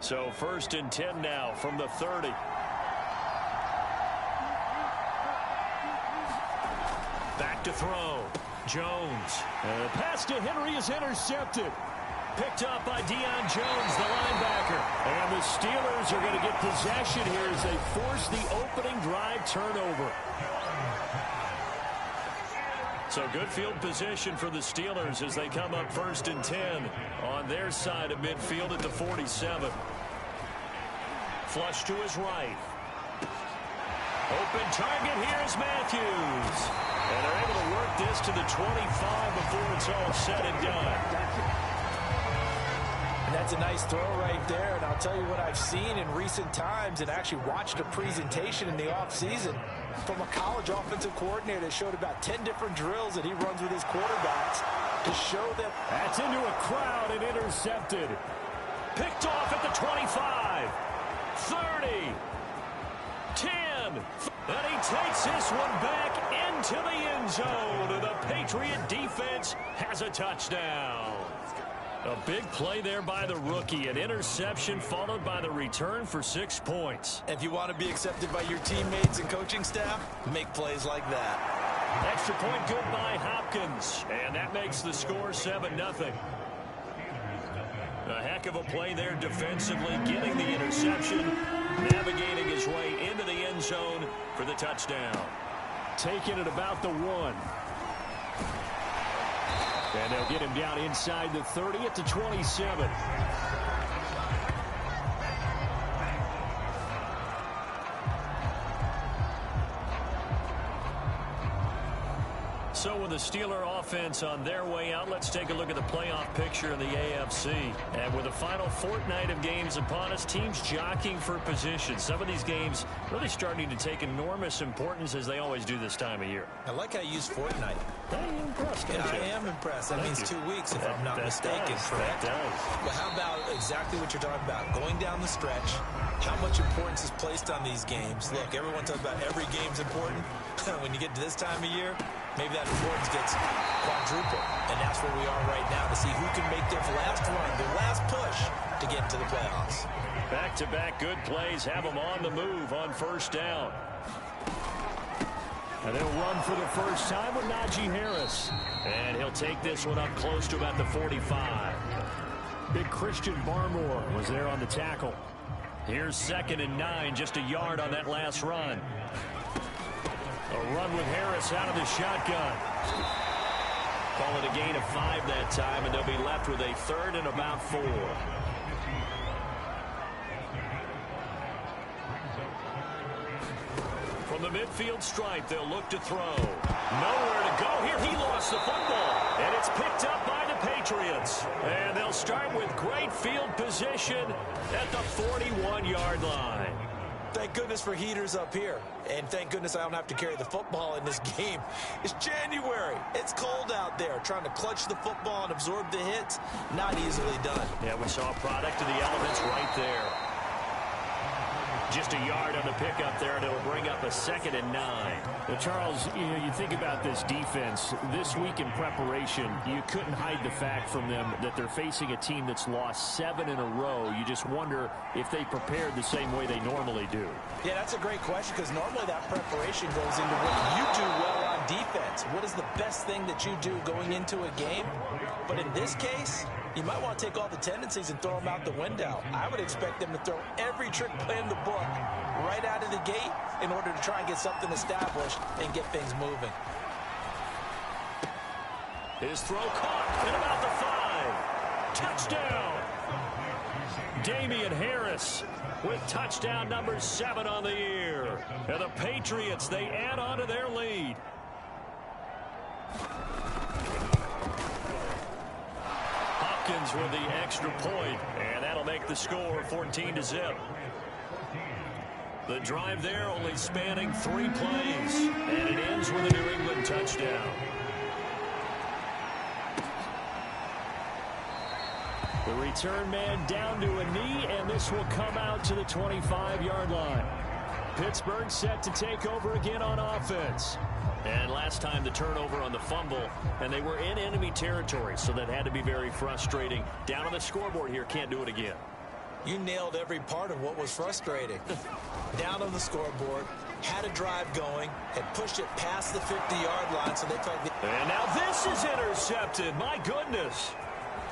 So 1st and 10 now from the 30. Back to throw. Jones. The pass to Henry is intercepted. Picked up by Deion Jones, the linebacker. And the Steelers are going to get possession here as they force the opening drive turnover. So good field position for the Steelers as they come up 1st and 10 on their side of midfield at the 47. Flush to his right. Open target here is Matthews. And they're able to work this to the 25 before it's all said and done. And that's a nice throw right there. And I'll tell you what I've seen in recent times and actually watched a presentation in the offseason from a college offensive coordinator that showed about 10 different drills that he runs with his quarterbacks to show that. That's into a crowd and intercepted. Picked off at the 25, 30, 10. And he takes this one back into the end zone. And the Patriot defense has a touchdown. A big play there by the rookie. An interception followed by the return for 6 points. If you want to be accepted by your teammates and coaching staff, make plays like that. Extra point good by Hopkins. And that makes the score 7-0. A heck of a play there defensively, getting the interception, navigating his way into the end zone for the touchdown. Taking it about the 1. And they'll get him down inside the 30 at the 27. So with the Steeler offense on their way out, let's take a look at the playoff picture in the AFC. And with the final fortnight of games upon us, teams jockeying for position. Some of these games really starting to take enormous importance as they always do this time of year. I like how you use fortnight. I'm impressed. Yeah, I am impressed. That means 2 weeks if I'm not mistaken, correct? That does. Well, how about exactly what you're talking about? Going down the stretch, how much importance is placed on these games. Look, everyone talks about every game's important. When you get to this time of year, maybe that importance gets quadrupled. And that's where we are right now to see who can make their last run, their last push to get into the playoffs. Back-to-back good plays have them on the move on 1st down. And they'll run for the first time with Najee Harris. And he'll take this one up close to about the 45. Big Christian Barmore was there on the tackle. Here's 2nd and 9, just a yard on that last run. A run with Harris out of the shotgun. Call it a gain of 5 that time, and they'll be left with a 3rd and about 4. From the midfield stripe, they'll look to throw. Nowhere to go here. He lost the football, and it's picked up by the Patriots. And they'll start with great field position at the 41-yard line. Thank goodness for heaters up here. And thank goodness I don't have to carry the football in this game. It's January. It's cold out there. Trying to clutch the football and absorb the hits, not easily done. Yeah, we saw a product of the elements right there. Just a yard on the pickup there, and it'll bring up a 2nd and 9. Well, Charles, you think about this defense. This week in preparation, you couldn't hide the fact from them that they're facing a team that's lost 7 in a row. You just wonder if they prepared the same way they normally do. Yeah, that's a great question because normally that preparation goes into what you do well on defense. What is the best thing that you do going into a game? But in this case, you might want to take all the tendencies and throw them out the window. I would expect them to throw every trick play in the book right out of the gate in order to try and get something established and get things moving. His throw caught at about the 5. Touchdown! Damian Harris with touchdown number 7 on the year. And the Patriots, they add on to their lead. Hopkins with the extra point, and that'll make the score 14-0. The drive there only spanning 3 plays, and it ends with a New England touchdown. The return man down to a knee, and this will come out to the 25-yard line. Pittsburgh set to take over again on offense. And last time the turnover on the fumble, and they were in enemy territory, so that had to be very frustrating. Down on the scoreboard here, can't do it again. You nailed every part of what was frustrating. Down on the scoreboard, had a drive going, had pushed it past the 50-yard line, so they felt... And now this is intercepted. My goodness.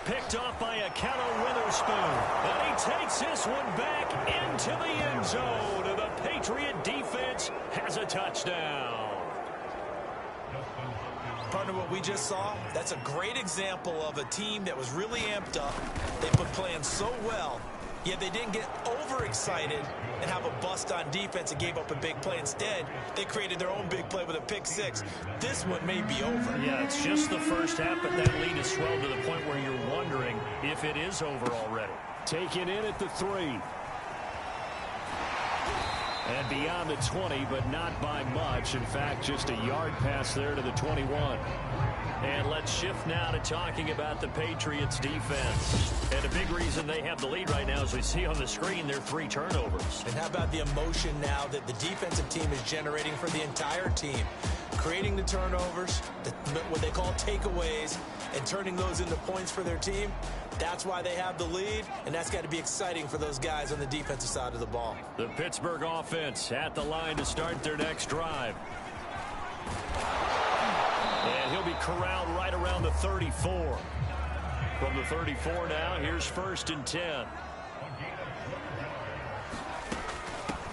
Picked off by Akello Witherspoon. And he takes this one back into the end zone. And the Patriot defense has a touchdown. Partner, what we just saw, that's a great example of a team that was really amped up. They put playing so well, yet they didn't get overexcited and have a bust on defense and gave up a big play. Instead, they created their own big play with a pick six. This one may be over. Yeah, it's just the first half, but that lead has swelled to the point where you're wondering if it is over already. Taken in at the 3. And beyond the 20, but not by much. In fact, just a yard pass there to the 21. And let's shift now to talking about the Patriots defense. And a big reason they have the lead right now, as we see on the screen, their 3 turnovers. And how about the emotion now that the defensive team is generating for the entire team? Creating the turnovers, what they call takeaways, and turning those into points for their team. That's why they have the lead, and that's got to be exciting for those guys on the defensive side of the ball. The Pittsburgh offense at the line to start their next drive. And he'll be corralled right around the 34. From the 34 now, here's 1st and 10.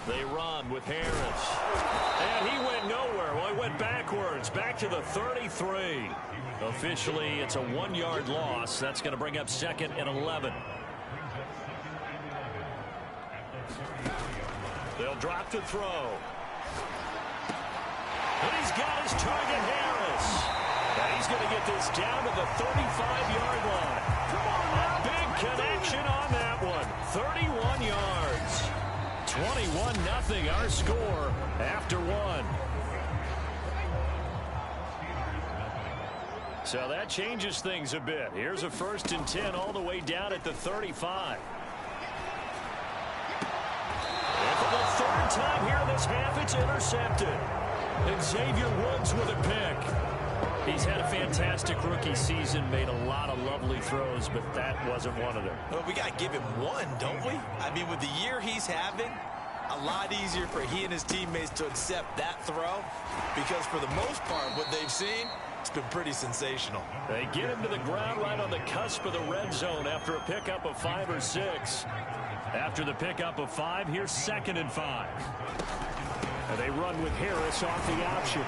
They run with Harris. And he went nowhere. Well, he went backwards, back to the 33. Officially, it's a 1-yard loss. That's going to bring up 2nd and 11. They'll drop to throw. And he's got his target, Harris. And he's going to get this down to the 35-yard line. A big connection on that one. 31 yards. 21-0 our score after 1. So that changes things a bit. Here's a 1st and 10 all the way down at the 35. And for the 3rd time here in this half, it's intercepted. And Xavier Woods with a pick. He's had a fantastic rookie season, made a lot of lovely throws, but that wasn't one of them. Well, we got to give him one, don't we? I mean, with the year he's having, a lot easier for he and his teammates to accept that throw, because for the most part, what they've seen, it's been pretty sensational. They get him to the ground right on the cusp of the red zone after a pickup of 5 or 6. After the pickup of 5, here's 2nd and 5. And they run with Harris off the option.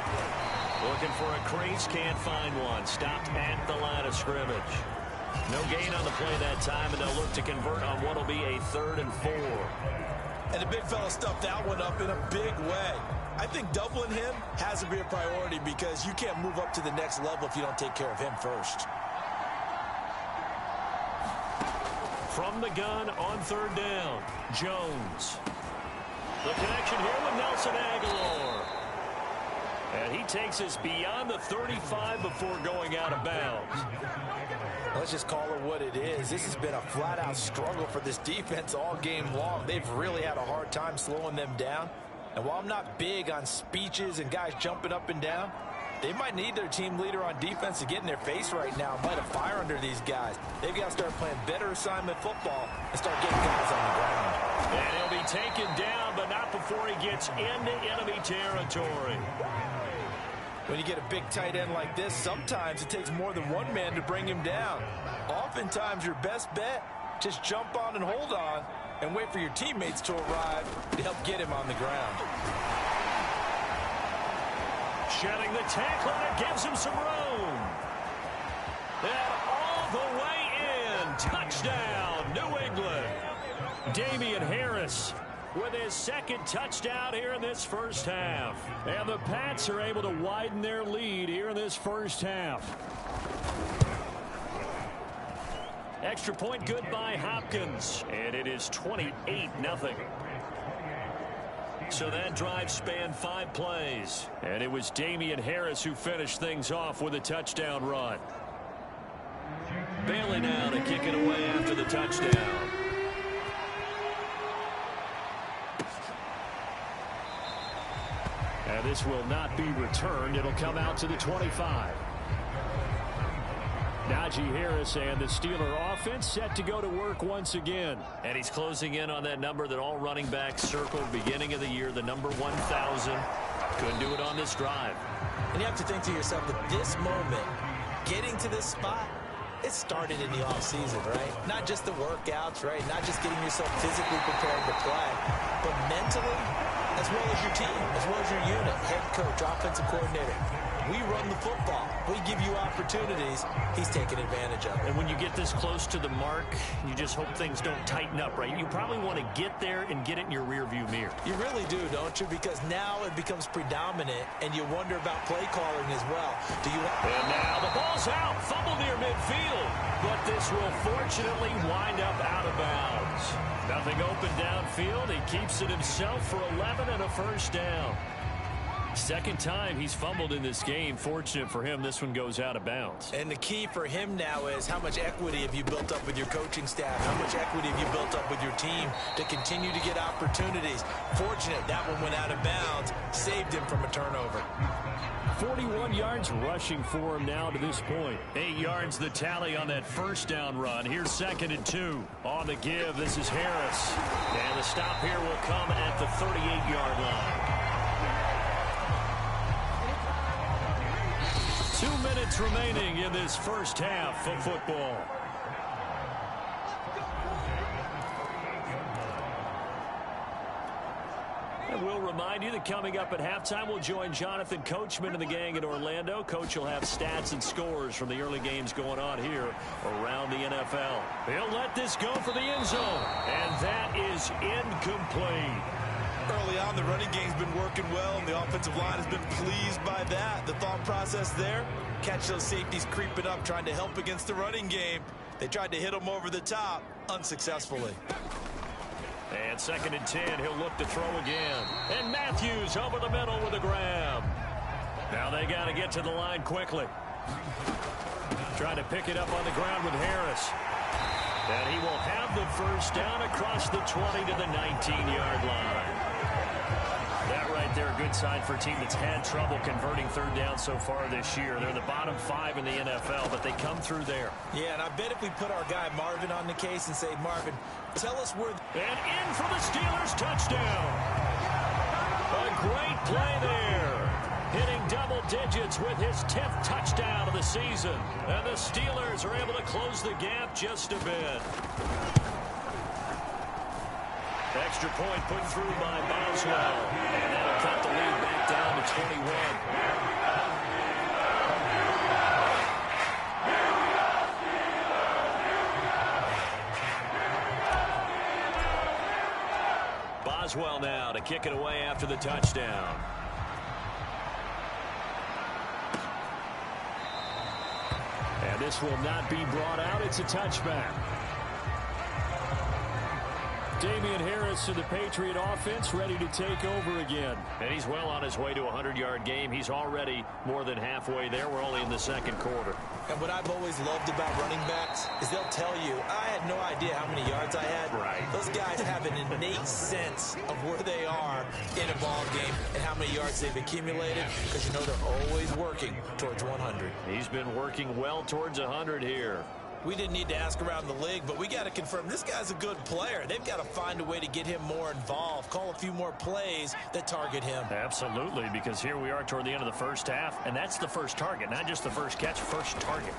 Looking for a crease, can't find one. Stopped at the line of scrimmage. No gain on the play that time, and they'll look to convert on what will be a 3rd and 4. And the big fella stuffed that one up in a big way. I think doubling him has to be a priority because you can't move up to the next level if you don't take care of him first. From the gun on 3rd down, Jones. The connection here with Nelson Aguilar. And he takes us beyond the 35 before going out of bounds. Let's just call it what it is. This has been a flat-out struggle for this defense all game long. They've really had a hard time slowing them down. And while I'm not big on speeches and guys jumping up and down, they might need their team leader on defense to get in their face right now and light a fire under these guys. They've got to start playing better assignment football and start getting guys on the ground. And he'll be taken down, but not before he gets into enemy territory. When you get a big tight end like this, sometimes it takes more than one man to bring him down. Oftentimes, your best bet, just jump on and hold on and wait for your teammates to arrive to help get him on the ground. Shedding the tackle, and it gives him some room. And all the way in. Touchdown, New England. Damian Harris with his 2nd touchdown here in this first half. And the Pats are able to widen their lead here in this first half. Extra point good by Hopkins. And it is 28-0. So that drive spanned 5 plays. And it was Damian Harris who finished things off with a touchdown run. Bailey now to kick it away after the touchdown. And this will not be returned. It'll come out to the 25. Now Najee Harris, and the Steeler offense set to go to work once again. And he's closing in on that number that all running backs circled beginning of the year, the number 1,000. Couldn't do it on this drive. And you have to think to yourself that this moment, getting to this spot, it started in the offseason, right? Not just the workouts, right? Not just getting yourself physically prepared to play, but mentally, as well as your team, as well as your unit, head coach, offensive coordinator. We run the football. We give you opportunities. He's taking advantage of it. And when you get this close to the mark, you just hope things don't tighten up, right? You probably want to get there and get it in your rearview mirror. You really do, don't you? Because now it becomes predominant, and you wonder about play calling as well. Do you? And now the ball's out. Fumble near midfield. But this will fortunately wind up out of bounds. Nothing open downfield. He keeps it himself for 11 and a first down. Second time he's fumbled in this game. Fortunate for him, this one goes out of bounds. And the key for him now is how much equity have you built up with your coaching staff? How much equity have you built up with your team to continue to get opportunities? Fortunate that one went out of bounds, saved him from a turnover. 41 yards rushing for him now to this point. 8 yards the tally on that first down run. Here's 2nd and 2. On the give, this is Harris. And the stop here will come at the 38-yard line. 2 minutes remaining in this first half of football. And we'll remind you that coming up at halftime, we'll join Jonathan Coachman and the gang in Orlando. Coach will have stats and scores from the early games going on here around the NFL. He'll let this go for the end zone, and that is incomplete. Early on, the running game's been working well, and the offensive line has been pleased by that. The thought process there, catch those safeties creeping up, trying to help against the running game. They tried to hit them over the top, unsuccessfully. And 2nd and 10, he'll look to throw again. And Matthews over the middle with a grab. Now they got to get to the line quickly. Trying to pick it up on the ground with Harris. And he will have the first down across the 20 to the 19-yard line. That right there, a good sign for a team that's had trouble converting third down so far this year. They're the bottom 5 in the NFL, but they come through there. Yeah, and I bet if we put our guy Marvin on the case and say, Marvin, tell us where... And in for the Steelers, touchdown. A great play there. Hitting double digits with his 10th touchdown of the season. And the Steelers are able to close the gap just a bit. Extra point put through by Boswell. And that'll cut the lead back down to 21. Boswell now to kick it away after the touchdown. And this will not be brought out. It's a touchback. Damian Harris to the Patriot offense, ready to take over again. And he's well on his way to a 100-yard game. He's already more than halfway there. We're only in the second quarter. And what I've always loved about running backs is they'll tell you, I had no idea how many yards I had. Right. Those guys have an innate sense of where they are in a ball game and how many yards they've accumulated, because you know they're always working towards 100. He's been working well towards 100 here. We didn't need to ask around the league, but we got to confirm this guy's a good player. They've got to find a way to get him more involved, call a few more plays that target him. Absolutely, because here we are toward the end of the first half, and that's the first target, not just the first catch, first target.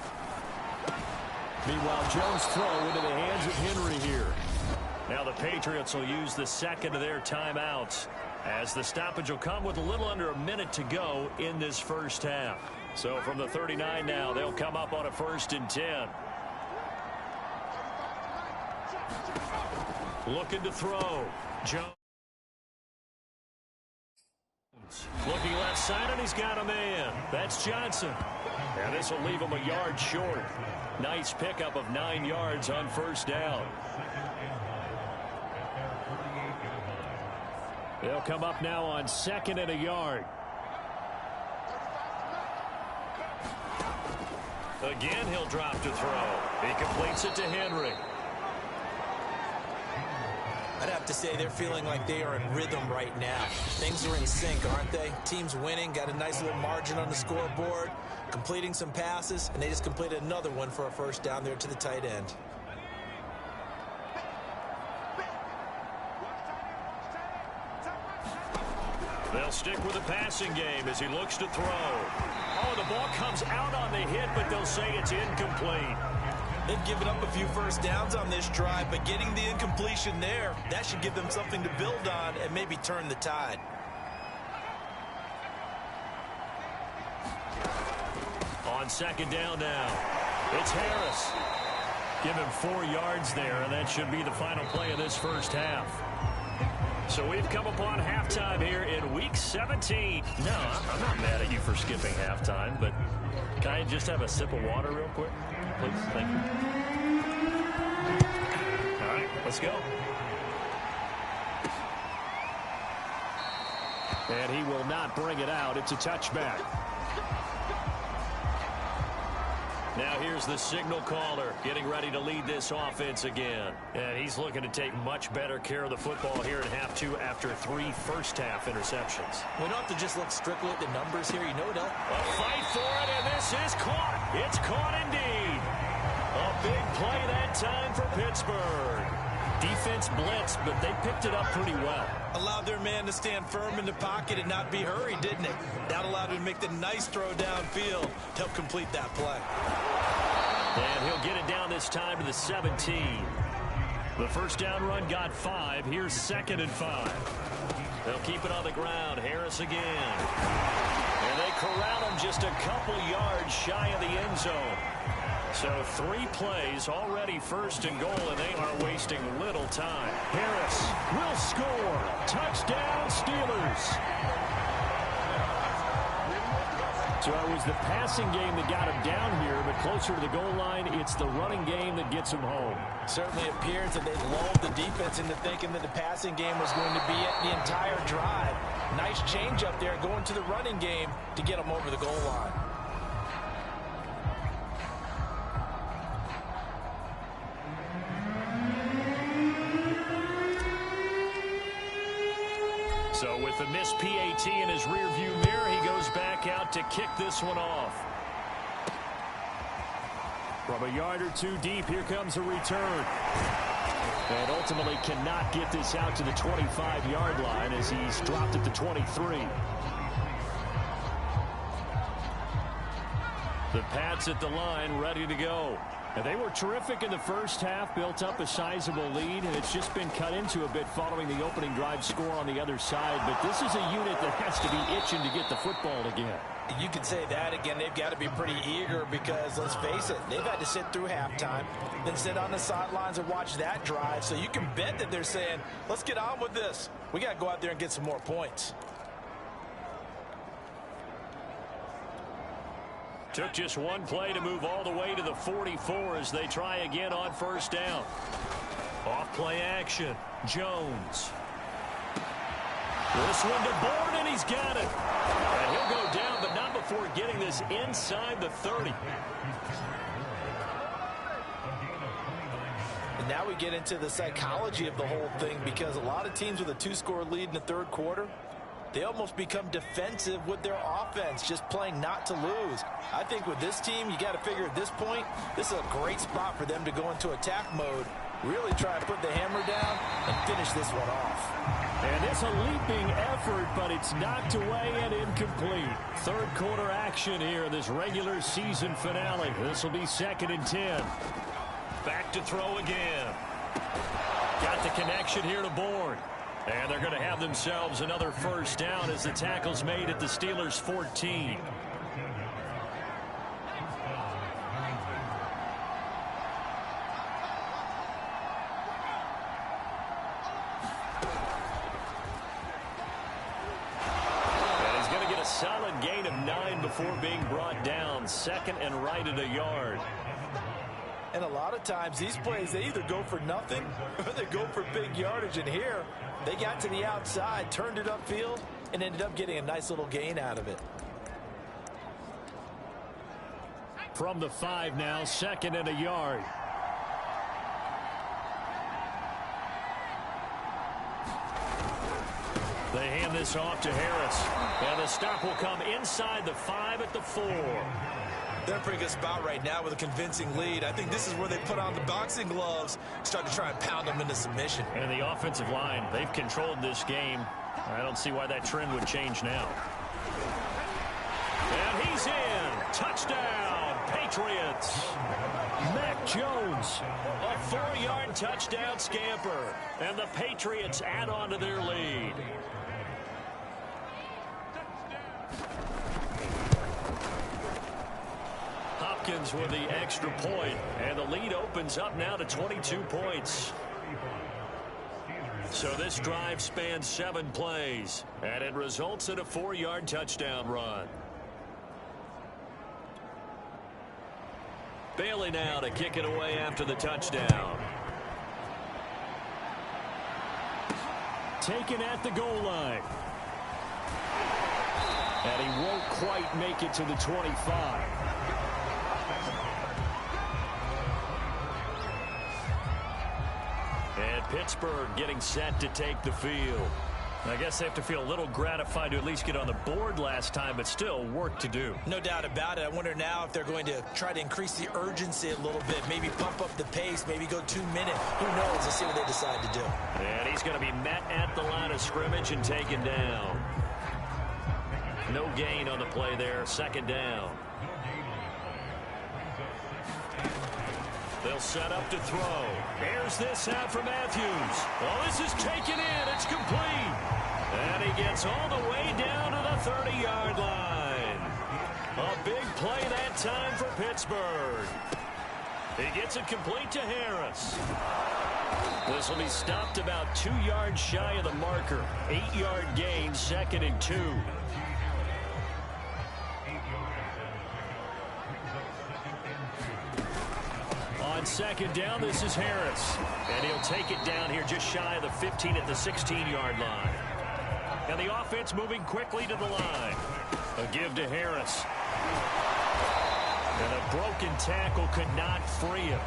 Meanwhile, Jones' throw into the hands of Henry here. Now the Patriots will use the second of their timeouts, as the stoppage will come with a little under a minute to go in this first half. So from the 39 now, they'll come up on a 1st and 10. Looking to throw. Jones. Looking left side, and he's got a man. That's Johnson. And this will leave him a yard short. Nice pickup of 9 yards on first down. They'll come up now on 2nd and a yard. Again, he'll drop to throw. He completes it to Henry. I'd have to say they're feeling like they are in rhythm right now. Things are in sync, aren't they? Team's winning, got a nice little margin on the scoreboard. completing some passes, and they just completed another one for a first down there to the tight end. They'll stick with the passing game as he looks to throw. Oh, the ball comes out on the hit, but they'll say it's incomplete. They've given up a few first downs on this drive, but getting the incompletion there, that should give them something to build on and maybe turn the tide. On second down now, it's Harris. Give him 4 yards there, and that should be the final play of this first half. So we've come upon halftime here in Week 17. No, I'm not mad at you for skipping halftime, but can I just have a sip of water real quick? Please, thank you. All right, let's go. And he will not bring it out. It's a touchback. Now here's the signal caller getting ready to lead this offense again. And he's looking to take much better care of the football here in half 2 after 3 first-half interceptions. We don't have to just look strictly at the numbers here. You know what? A fight for it, and this is caught. It's caught indeed. A big play that time for Pittsburgh. Defense blitzed, but they picked it up pretty well. Allowed their man to stand firm in the pocket and not be hurried, didn't it? That allowed him to make the nice throw downfield to help complete that play. And he'll get it down this time to the 17. The first down run got 5. Here's 2nd and 5. They'll keep it on the ground. Harris again. And they corral him just a couple yards shy of the end zone. So 3 plays, already 1st and goal, and they are wasting little time. Harris will score. Touchdown, Steelers. So it was the passing game that got him down here, but closer to the goal line, it's the running game that gets him home. Certainly appears that they lulled the defense into thinking that the passing game was going to be it the entire drive. Nice change up there going to the running game to get them over the goal line. So with the missed PAT in his rearview mirror, he goes back out to kick this one off. From a yard or 2 deep, here comes a return. And ultimately cannot get this out to the 25-yard line as he's dropped at the 23. The Pats at the line, ready to go. And they were terrific in the first half, built up a sizable lead, and it's just been cut into a bit following the opening drive score on the other side. But this is a unit that has to be itching to get the football again. You could say that again. They've got to be pretty eager because, let's face it, they've had to sit through halftime, then sit on the sidelines and watch that drive. So you can bet that they're saying, let's get on with this. We got to go out there and get some more points. Took just one play to move all the way to the 44 as they try again on first down. Off play action. Jones. This one to Bourne, and he's got it. And he'll go down, but not before getting this inside the 30. And now we get into the psychology of the whole thing because a lot of teams with a 2-score lead in the third quarter, they almost become defensive with their offense, just playing not to lose. I think with this team, you got to figure at this point, this is a great spot for them to go into attack mode, really try to put the hammer down and finish this one off. And it's a leaping effort, but it's knocked away and incomplete. Third quarter action here in this regular season finale. This will be 2nd and 10. Back to throw again. Got the connection here to Bourne. And they're going to have themselves another first down as the tackle's made at the Steelers' 14. And he's going to get a solid gain of 9 before being brought down. 2nd and right at a yard. And a lot of times these plays, they either go for nothing or they go for big yardage. And here, they got to the outside, turned it upfield, and ended up getting a nice little gain out of it. From the 5 now, 2nd and a yard. They hand this off to Harris. And the stop will come inside the 5 at the 4. They're in a pretty good spot right now with a convincing lead. I think this is where they put on the boxing gloves, start to try and pound them into submission. And the offensive line, they've controlled this game. I don't see why that trend would change now. And he's in. Touchdown, Patriots. Mac Jones, a 4-yard touchdown scamper. And the Patriots add on to their lead. Hopkins with the extra point, and the lead opens up now to 22 points. So this drive spans 7 plays, and it results in a 4-yard touchdown run. Bailey now to kick it away after the touchdown. Taken at the goal line. And he won't quite make it to the 25. And Pittsburgh getting set to take the field. I guess they have to feel a little gratified to at least get on the board last time, but still work to do. No doubt about it. I wonder now if they're going to try to increase the urgency a little bit, maybe pump up the pace, maybe go 2 minutes. Who knows? Let's see what they decide to do. And he's going to be met at the line of scrimmage and taken down. No gain on the play there, 2nd down. They'll set up to throw. Here's this out for Matthews. Oh, this is taken in. It's complete. And he gets all the way down to the 30-yard line. A big play that time for Pittsburgh. He gets it complete to Harris. This will be stopped about 2 yards shy of the marker. 8-yard gain, 2nd and 2. On 2nd down, this is Harris. And he'll take it down here just shy of the 15 at the 16-yard line. And the offense moving quickly to the line. A give to Harris. And a broken tackle could not free him.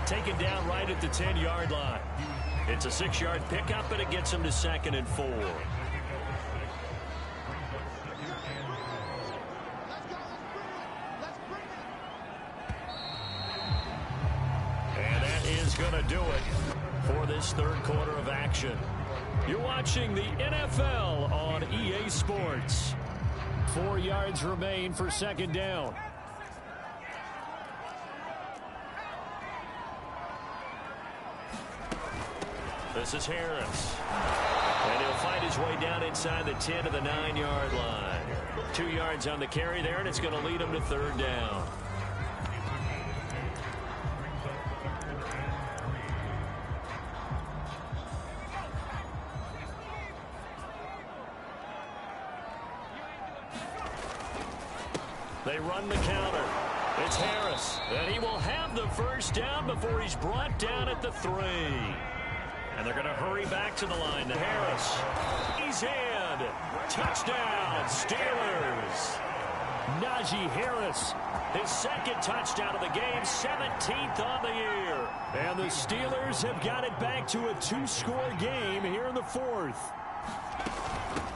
Taken down right at the 10-yard line. It's a 6-yard pickup, and it gets him to 2nd and 4. Going to do it for this 3rd quarter of action. You're watching the NFL on EA Sports. 4 yards remain for 2nd down. This is Harris. And he'll fight his way down inside the 10 to the 9-yard line. 2 yards on the carry there, and it's going to lead him to 3rd down. They run the counter. It's Harris. And he will have the 1st down before he's brought down at the 3. And they're going to hurry back to the line to Harris. He's in. Touchdown, Steelers. Najee Harris, his 2nd touchdown of the game, 17th on the year. And the Steelers have got it back to a 2-score game here in the 4th.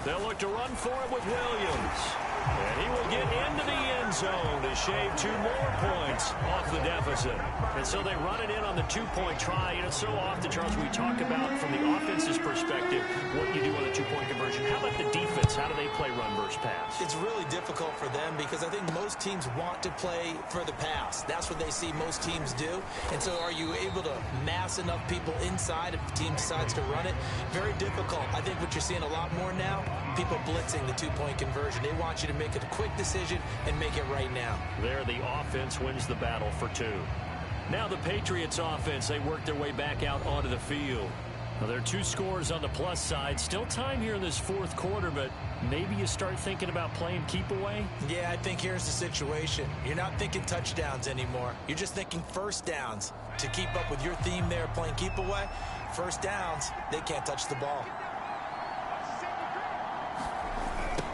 They'll look to run for it with Williams. And he will get into the end zone to shave 2 more points off the deficit. And so they run it in on the 2-point try. You know, so often, Charles, we talk about from the offense's perspective what you do on a 2-point conversion. How about the defense? How do they play run versus pass? It's really difficult for them because I think most teams want to play for the pass. That's what they see most teams do. And so are you able to mass enough people inside if the team decides to run it? Very difficult. I think what you're seeing a lot more now, people blitzing the 2-point conversion. They want you to make a quick decision and make it right now. There, the offense wins the battle for 2. Now the Patriots offense, they work their way back out onto the field. Now there are 2 scores on the plus side. Still time here in this 4th quarter, but maybe you start thinking about playing keep away? Yeah, I think here's the situation. You're not thinking touchdowns anymore. You're just thinking 1st downs. To keep up with your theme there, playing keep away, 1st downs, they can't touch the ball.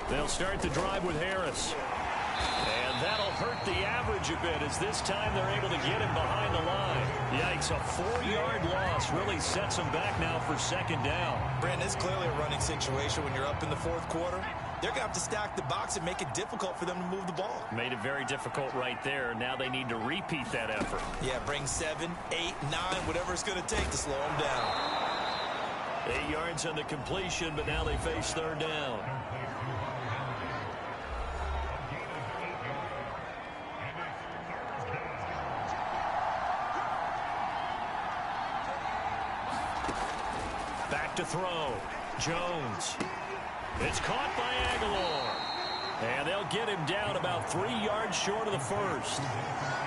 They'll start the drive with Harris. And that'll hurt the average a bit as this time they're able to get him behind the line. Yikes, a 4-yard loss really sets him back now for second down. Brandon, it's clearly a running situation when you're up in the fourth quarter. They're going to have to stack the box and make it difficult for them to move the ball. Made it very difficult right there. Now they need to repeat that effort. Yeah, bring 7, 8, 9, whatever it's going to take to slow them down. 8 yards on the completion, but now they face third down. Back to throw. Jones. It's caught by Aguilar. And they'll get him down about 3 yards short of the first.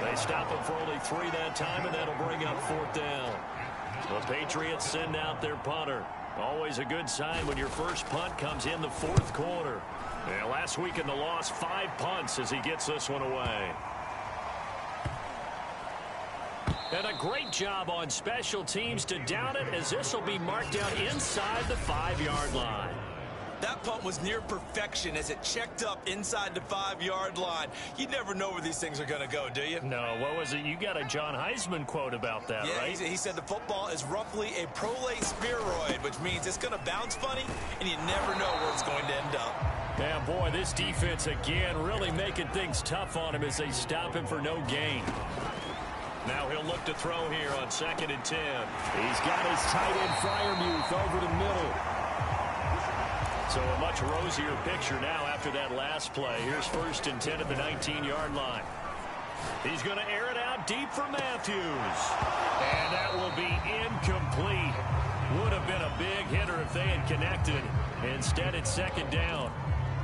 They stop him for only 3 that time, and that'll bring up fourth down. The Patriots send out their punter. Always a good sign when your first punt comes in the fourth quarter. Yeah, last week in the loss, 5 punts as he gets this one away. And a great job on special teams to down it, as this will be marked out inside the 5-yard line. That punt was near perfection as it checked up inside the 5-yard line. You never know where these things are going to go, do you? No, what was it? You got a John Heisman quote about that, yeah, right? He said the football is roughly a prolate spheroid, which means it's going to bounce funny, and you never know where it's going to end up. Yeah, boy, this defense again really making things tough on him as they stop him for no gain. Now he'll look to throw here on 2nd and 10. He's got his tight end Freiermuth over the middle. So a much rosier picture now after that last play. Here's 1st and 10 at the 19-yard line. He's going to air it out deep for Matthews. And that will be incomplete. Would have been a big hitter if they had connected. Instead, it's 2nd down.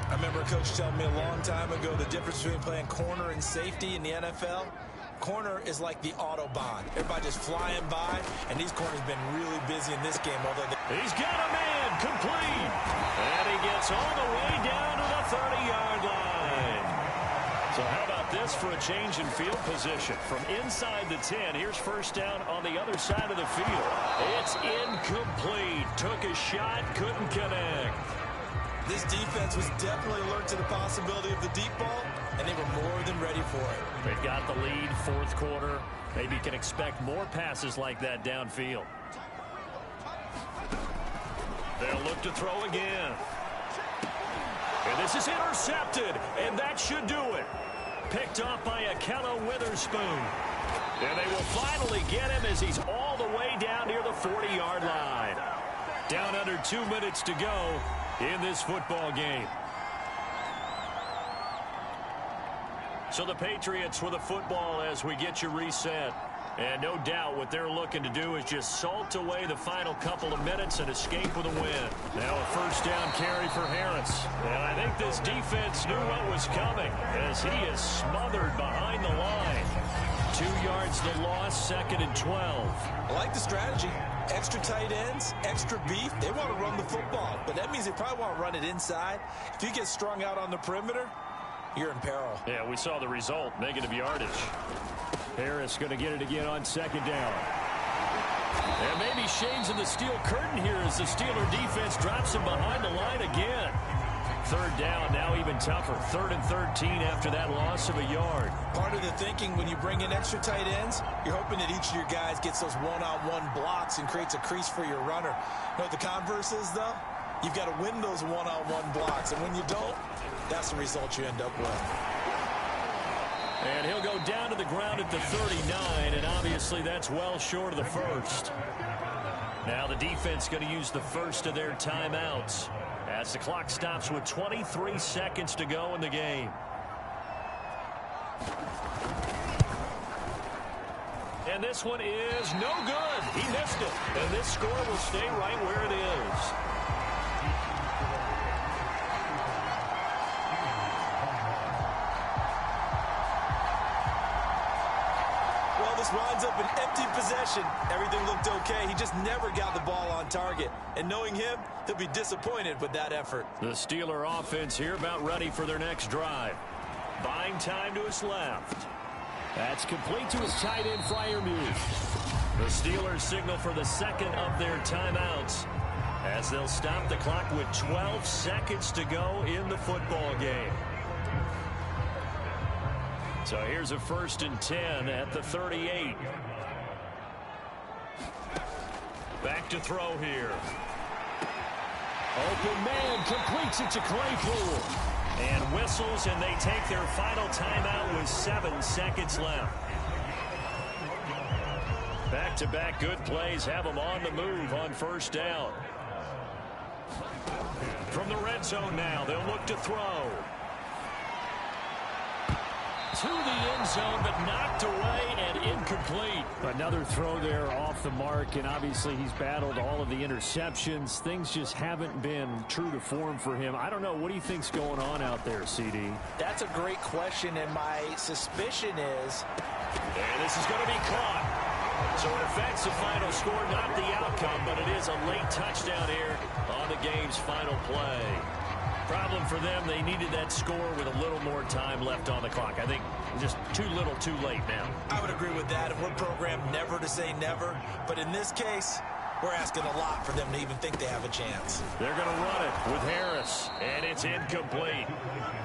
I remember a coach telling me a long time ago the difference between playing corner and safety in the NFL. Corner is like the Autobahn. Everybody just flying by, and these corners have been really busy in this game. Although he's got a man complete. And he gets all the way down to the 30-yard line. So how about this for a change in field position? From inside the 10, here's 1st down on the other side of the field. It's incomplete. Took a shot, couldn't connect. This defense was definitely alert to the possibility of the deep ball, and they were more than ready for it. They've got the lead, fourth quarter. Maybe can expect more passes like that downfield. They'll look to throw again. And this is intercepted, and that should do it. Picked off by Akello Witherspoon. And they will finally get him as he's all the way down near the 40-yard line. Down under 2 minutes to go in this football game. So the Patriots with the football as we get you reset. And no doubt what they're looking to do is just salt away the final couple of minutes and escape with a win. Now a 1st down carry for Harris. And I think this defense knew what was coming as he is smothered behind the line. 2 yards the loss, 2nd and 12. I like the strategy. Extra tight ends, extra beef. They want to run the football, but that means they probably want to run it inside. If you get strung out on the perimeter, you're in peril. Yeah, we saw the result, negative yardage. Harris going to get it again on 2nd down. And maybe Shane's in the steel curtain here as the Steeler defense drops him behind the line again. 3rd down, now even tougher. 3rd and 13 after that loss of a yard. Part of the thinking when you bring in extra tight ends, you're hoping that each of your guys gets those one-on-one blocks and creates a crease for your runner. You know what the converse is, though? You've got to win those one-on-one blocks, and when you don't, that's the result you end up with. And he'll go down to the ground at the 39, and obviously that's well short of the first. Now the defense going to use the first of their timeouts as the clock stops with 23 seconds to go in the game. And this one is no good. He missed it. And this score will stay right where it is. Winds up an empty possession. Everything looked okay. He just never got the ball on target. And knowing him, he'll be disappointed with that effort. The Steeler offense here about ready for their next drive. Buying time to his left. That's complete to his tight end, Freiermuth. The Steelers signal for the 2nd of their timeouts as they'll stop the clock with 12 seconds to go in the football game. So here's a 1st and 10 at the 38. Back to throw here. Open man completes it to Claypool. And whistles, and they take their final timeout with 7 seconds left. Back-to-back good plays have them on the move on 1st down. From the red zone now, they'll look to throw. To the end zone, but knocked away and incomplete. Another throw there off the mark, and obviously he's battled all of the interceptions. Things just haven't been true to form for him. I don't know. What do you think's going on out there, CD? That's a great question, and my suspicion is... And this is going to be caught. So it affects the final score, not the outcome, but it is a late touchdown here on the game's final play. Problem for them, they needed that score with a little more time left on the clock. I think just too little, too late now. I would agree with that. And we're programmed never to say never. But in this case, we're asking a lot for them to even think they have a chance. They're going to run it with Harris, and it's incomplete.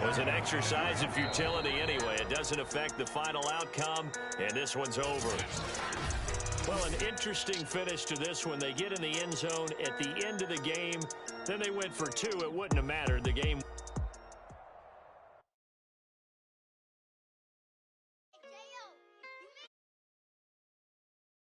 It was an exercise in futility anyway. It doesn't affect the final outcome, and this one's over. Well, an interesting finish to this one. They get in the end zone at the end of the game. Then they went for 2. It wouldn't have mattered. The game